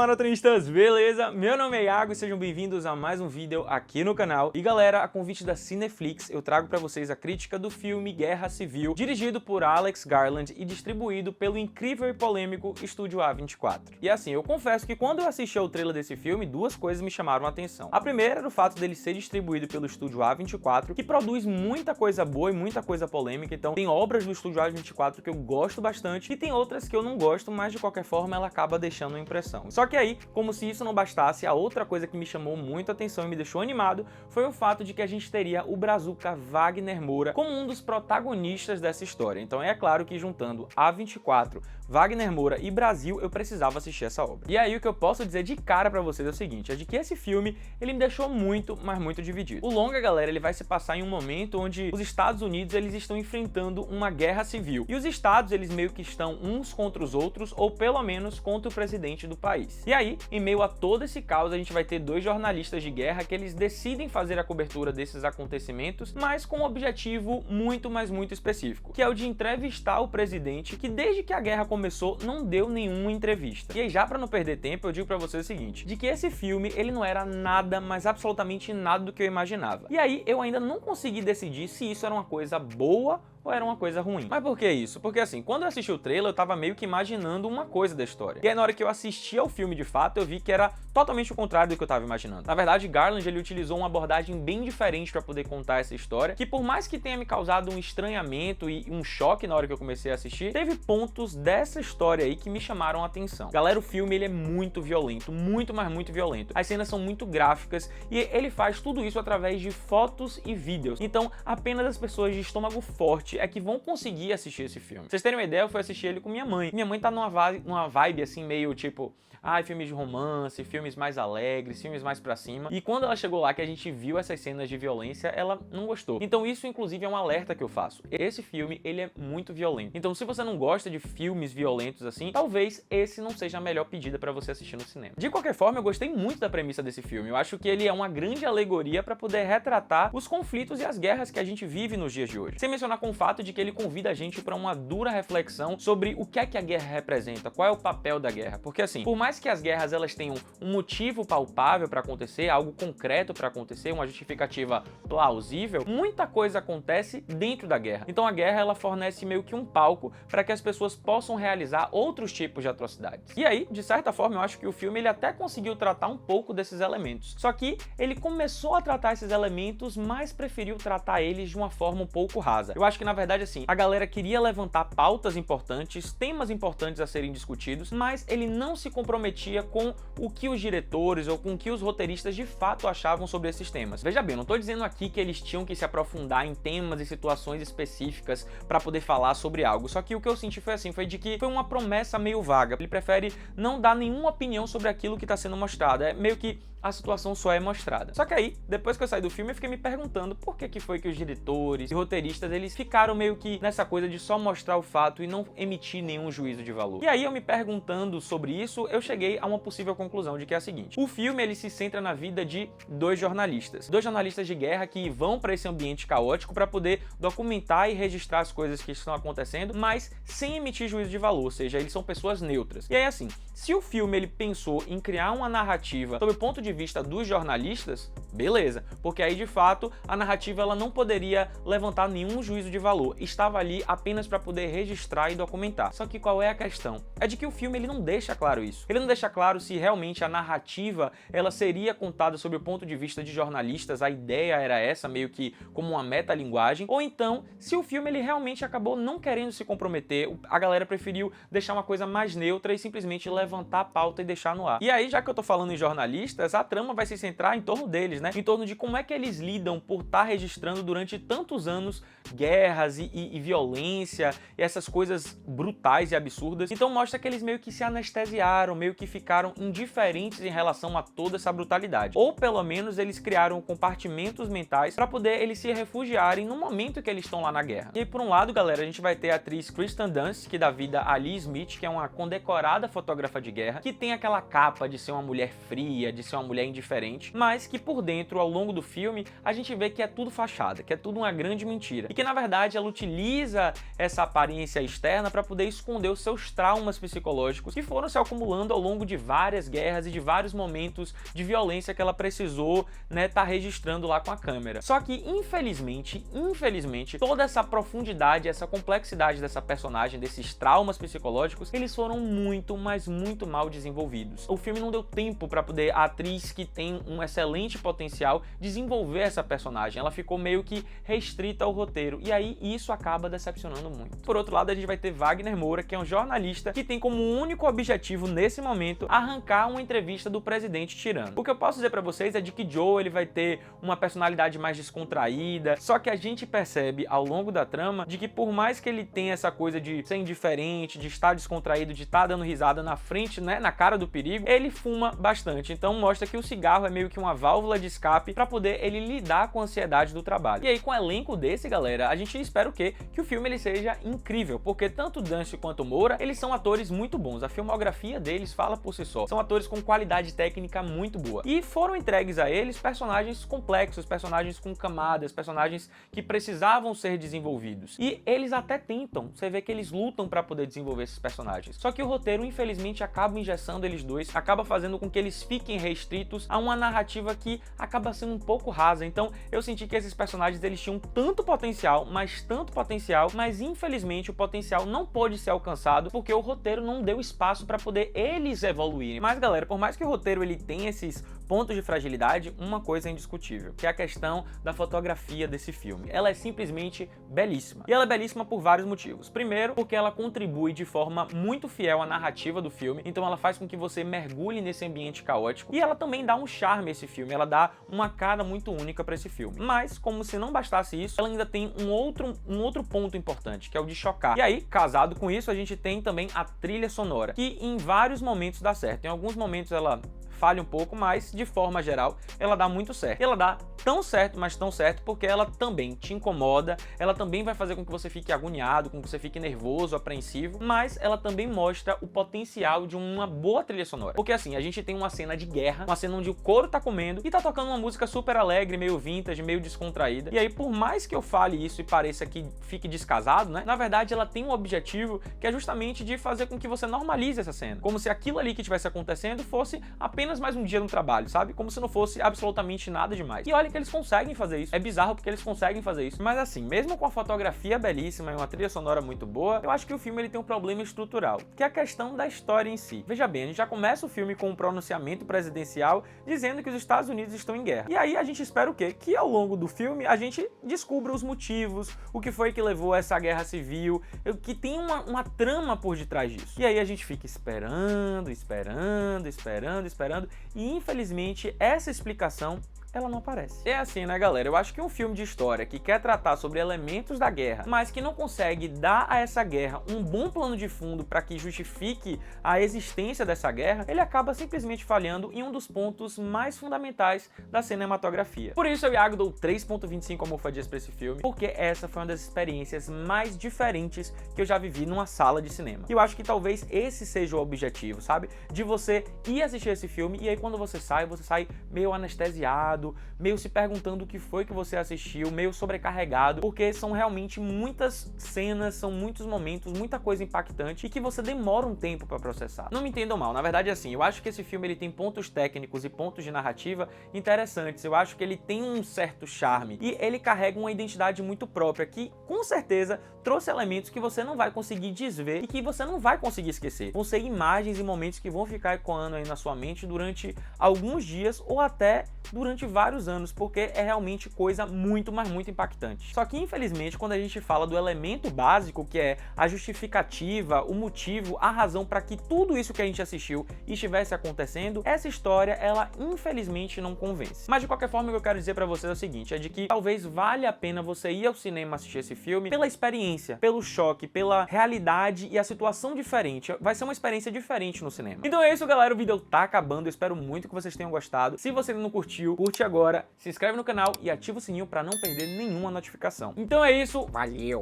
maratonistas, beleza? Meu nome é Iago e sejam bem-vindos a mais um vídeo aqui no canal. E galera, a convite da Cineflix, eu trago pra vocês a crítica do filme Guerra Civil, dirigido por Alex Garland e distribuído pelo incrível e polêmico Estúdio A24. E assim, eu confesso que quando eu assisti ao trailer desse filme, duas coisas me chamaram a atenção. A primeira era o fato dele ser distribuído pelo Estúdio A24, que produz muita coisa boa e muita coisa polêmica, então tem obras do Estúdio A24 que eu gosto bastante e tem outras que eu não gosto, mas de qualquer forma ela acaba deixando uma impressão. Só que aí, como se isso não bastasse, a outra coisa que me chamou muito a atenção e me deixou animado foi o fato de que a gente teria o brazuca Wagner Moura como um dos protagonistas dessa história. Então é claro que juntando A24, Wagner Moura e Brasil, eu precisava assistir essa obra. E aí o que eu posso dizer de cara pra vocês é o seguinte, é de que esse filme, ele me deixou muito, mas muito dividido. O longa, galera, ele vai se passar em um momento onde os Estados Unidos, eles estão enfrentando uma guerra civil. E os estados, eles meio que estão uns contra os outros, ou pelo menos contra o presidente do país. E aí, em meio a todo esse caos, a gente vai ter dois jornalistas de guerra que eles decidem fazer a cobertura desses acontecimentos, mas com um objetivo muito, mas muito específico, que é o de entrevistar o presidente, que desde que a guerra começou, não deu nenhuma entrevista. E aí, já pra não perder tempo, eu digo pra vocês o seguinte, de que esse filme, ele não era nada, mas absolutamente nada do que eu imaginava. E aí, eu ainda não consegui decidir se isso era uma coisa boa ou era uma coisa ruim. Mas por que isso? Porque assim, quando eu assisti o trailer, eu tava meio que imaginando uma coisa da história. E aí na hora que eu assisti ao filme de fato, eu vi que era totalmente o contrário do que eu tava imaginando. Na verdade, Garland, ele utilizou uma abordagem bem diferente pra poder contar essa história, que por mais que tenha me causado um estranhamento e um choque na hora que eu comecei a assistir, teve pontos dessa história aí que me chamaram a atenção. Galera, o filme, ele é muito violento, muito, mas muito violento. As cenas são muito gráficas e ele faz tudo isso através de fotos e vídeos. Então, apenas as pessoas de estômago forte é que vão conseguir assistir esse filme. Pra vocês terem uma ideia, eu fui assistir ele com minha mãe. Minha mãe tá numa vibe assim, meio tipo... filmes de romance, filmes mais alegres, filmes mais pra cima. E quando ela chegou lá, que a gente viu essas cenas de violência, ela não gostou. Então isso, inclusive, é um alerta que eu faço. Esse filme, ele é muito violento. Então se você não gosta de filmes violentos assim, talvez esse não seja a melhor pedida pra você assistir no cinema. De qualquer forma, eu gostei muito da premissa desse filme. Eu acho que ele é uma grande alegoria pra poder retratar os conflitos e as guerras que a gente vive nos dias de hoje. Sem mencionar com o fato de que ele convida a gente pra uma dura reflexão sobre o que é que a guerra representa, qual é o papel da guerra. Porque assim, por mais que as guerras elas tenham um motivo palpável para acontecer, algo concreto para acontecer, uma justificativa plausível, muita coisa acontece dentro da guerra. Então a guerra ela fornece meio que um palco para que as pessoas possam realizar outros tipos de atrocidades. E aí, de certa forma, eu acho que o filme ele até conseguiu tratar um pouco desses elementos. Só que ele começou a tratar esses elementos, mas preferiu tratar eles de uma forma um pouco rasa. Eu acho que na verdade assim, a galera queria levantar pautas importantes, temas importantes a serem discutidos, mas ele não se comprometia com o que os diretores ou com o que os roteiristas de fato achavam sobre esses temas. Veja bem, eu não tô dizendo aqui que eles tinham que se aprofundar em temas e situações específicas para poder falar sobre algo, só que o que eu senti foi assim, foi de que foi uma promessa meio vaga. Ele prefere não dar nenhuma opinião sobre aquilo que está sendo mostrado, é meio que a situação só é mostrada. Só que aí, depois que eu saí do filme, eu fiquei me perguntando por que foi que os diretores e roteiristas, eles ficaram meio que nessa coisa de só mostrar o fato e não emitir nenhum juízo de valor. E aí, eu me perguntando sobre isso, eu cheguei a uma possível conclusão de que é a seguinte. O filme, ele se centra na vida de dois jornalistas de guerra que vão para esse ambiente caótico para poder documentar e registrar as coisas que estão acontecendo, mas sem emitir juízo de valor, ou seja, eles são pessoas neutras. E aí, assim, se o filme ele pensou em criar uma narrativa sob o ponto de vista dos jornalistas, beleza, porque aí de fato a narrativa ela não poderia levantar nenhum juízo de valor, estava ali apenas para poder registrar e documentar. Só que qual é a questão? É de que o filme ele não deixa claro isso. Ele não deixa claro se realmente a narrativa ela seria contada sob o ponto de vista de jornalistas, a ideia era essa, meio que como uma metalinguagem, ou então se o filme ele realmente acabou não querendo se comprometer, a galera preferiu deixar uma coisa mais neutra e simplesmente levantar a pauta e deixar no ar. E aí, já que eu tô falando em jornalistas, a trama vai se centrar em torno deles, né? Em torno de como é que eles lidam por estar registrando durante tantos anos guerras e violência e essas coisas brutais e absurdas. Então mostra que eles meio que se anestesiaram, meio que ficaram indiferentes em relação a toda essa brutalidade. Ou pelo menos eles criaram compartimentos mentais para poder eles se refugiarem no momento que eles estão lá na guerra. E aí, por um lado, galera, a gente vai ter a atriz Kristen Dunst, que dá vida a Lee Smith, que é uma condecorada fotógrafa de guerra, que tem aquela capa de ser uma mulher fria, de ser uma mulher indiferente, mas que por dentro, ao longo do filme, a gente vê que é tudo fachada, que é tudo uma grande mentira. E que, na verdade, verdade, ela utiliza essa aparência externa para poder esconder os seus traumas psicológicos que foram se acumulando ao longo de várias guerras e de vários momentos de violência que ela precisou, né, tá registrando lá com a câmera. Só que, infelizmente, toda essa profundidade, essa complexidade dessa personagem, desses traumas psicológicos, eles foram muito, mas muito mal desenvolvidos. O filme não deu tempo para poder a atriz que tem um excelente potencial desenvolver essa personagem. Ela ficou meio que restrita ao roteiro, e aí isso acaba decepcionando muito. Por outro lado, a gente vai ter Wagner Moura, que é um jornalista que tem como único objetivo nesse momento arrancar uma entrevista do presidente tirano. O que eu posso dizer para vocês é de que Joe ele vai ter uma personalidade mais descontraída, só que a gente percebe ao longo da trama de que por mais que ele tenha essa coisa de ser indiferente, de estar descontraído, de estar dando risada na frente, né, na cara do perigo, ele fuma bastante. Então mostra que o cigarro é meio que uma válvula de escape para poder ele lidar com a ansiedade do trabalho. E aí, com um elenco desse, galera, a gente espera o quê? Que o filme ele seja incrível, porque tanto Dance quanto Moura, eles são atores muito bons. A filmografia deles fala por si só. São atores com qualidade técnica muito boa. E foram entregues a eles personagens complexos, personagens com camadas, personagens que precisavam ser desenvolvidos. E eles até tentam, você vê que eles lutam para poder desenvolver esses personagens. Só que o roteiro, infelizmente, acaba engessando eles dois, acaba fazendo com que eles fiquem restritos a uma narrativa que acaba sendo um pouco rasa. Então, eu senti que esses personagens eles tinham tanto potencial, mas infelizmente o potencial não pôde ser alcançado porque o roteiro não deu espaço para poder eles evoluírem. Mas, galera, por mais que o roteiro ele tenha esses pontos de fragilidade, uma coisa é indiscutível, que é a questão da fotografia desse filme. Ela é simplesmente belíssima. E ela é belíssima por vários motivos. Primeiro, porque ela contribui de forma muito fiel à narrativa do filme, então ela faz com que você mergulhe nesse ambiente caótico, e ela também dá um charme a esse filme, ela dá uma cara muito única para esse filme. Mas, como se não bastasse isso, ela ainda tem um outro ponto importante, que é o de chocar. E aí, casado com isso, a gente tem também a trilha sonora, que em vários momentos dá certo. Em alguns momentos ela falha um pouco, mas de forma geral ela dá muito certo. E ela dá tão certo, mas tão certo, porque ela também te incomoda, ela também vai fazer com que você fique agoniado, com que você fique nervoso, apreensivo, mas ela também mostra o potencial de uma boa trilha sonora. Porque assim, a gente tem uma cena de guerra, uma cena onde o couro tá comendo e tá tocando uma música super alegre, meio vintage, meio descontraída. E aí, por mais que eu fale isso e pareça que fique descasado, né? Na verdade, ela tem um objetivo que é justamente de fazer com que você normalize essa cena. Como se aquilo ali que estivesse acontecendo fosse apenas mais um dia no trabalho, sabe? Como se não fosse absolutamente nada demais. E olha que eles conseguem fazer isso. É bizarro porque eles conseguem fazer isso. Mas assim, mesmo com a fotografia belíssima e uma trilha sonora muito boa, eu acho que o filme ele tem um problema estrutural, que é a questão da história em si. Veja bem, a gente já começa o filme com um pronunciamento presidencial dizendo que os Estados Unidos estão em guerra. E aí a gente espera o quê? Que ao longo do filme a gente descubra os motivos, o que foi que levou a essa guerra civil, que tem uma trama por detrás disso. E aí a gente fica esperando, e infelizmente essa explicação ela não aparece. É assim, né, galera? Eu acho que um filme de história que quer tratar sobre elementos da guerra, mas que não consegue dar a essa guerra um bom plano de fundo para que justifique a existência dessa guerra, ele acaba simplesmente falhando em um dos pontos mais fundamentais da cinematografia. Por isso eu, Iago, dou 3.25 almofadinhas para esse filme, porque essa foi uma das experiências mais diferentes que eu já vivi numa sala de cinema. E eu acho que talvez esse seja o objetivo, sabe? De você ir assistir esse filme e aí quando você sai meio anestesiado, meio se perguntando o que foi que você assistiu, meio sobrecarregado, porque são realmente muitas cenas, são muitos momentos, muita coisa impactante e que você demora um tempo para processar. Não me entendam mal, na verdade é assim, eu acho que esse filme ele tem pontos técnicos e pontos de narrativa interessantes, eu acho que ele tem um certo charme e ele carrega uma identidade muito própria que, com certeza, trouxe elementos que você não vai conseguir desver e que você não vai conseguir esquecer. Vão ser imagens e momentos que vão ficar ecoando aí na sua mente durante alguns dias ou até durante vários anos, porque é realmente coisa muito, mas muito impactante. Só que, infelizmente, quando a gente fala do elemento básico, que é a justificativa, o motivo, a razão para que tudo isso que a gente assistiu estivesse acontecendo, essa história, ela infelizmente não convence. Mas de qualquer forma, o que eu quero dizer para vocês é o seguinte, é de que talvez valha a pena você ir ao cinema assistir esse filme pela experiência, pelo choque, pela realidade e a situação diferente. Vai ser uma experiência diferente no cinema. Então é isso, galera, o vídeo tá acabando, eu espero muito que vocês tenham gostado. Se você ainda não curtiu, curte agora, se inscreve no canal e ativa o sininho para não perder nenhuma notificação. Então é isso, valeu!